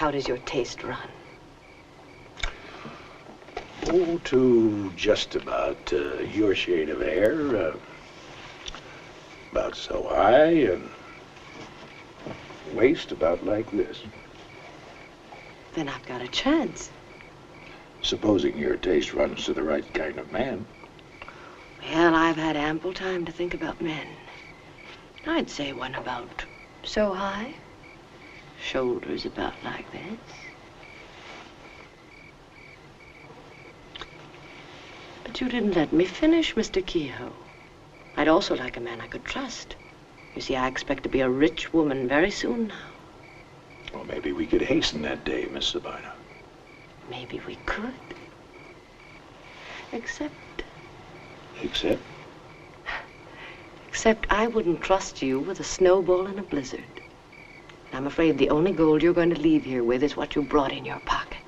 how does your taste run? Oh, to just about your shade of hair. About so high, and waist about like this. Then I've got a chance. Supposing your taste runs to the right kind of man. Well, I've had ample time to think about men. I'd say one about so high, shoulders about like this. But you didn't let me finish, Mr. Kehoe. I'd also like a man I could trust. You see, I expect to be a rich woman very soon now. Well, maybe we could hasten that day, Miss Sabina. Maybe we could. Except I wouldn't trust you with a snowball in a blizzard. I'm afraid the only gold you're going to leave here with is what you brought in your pocket.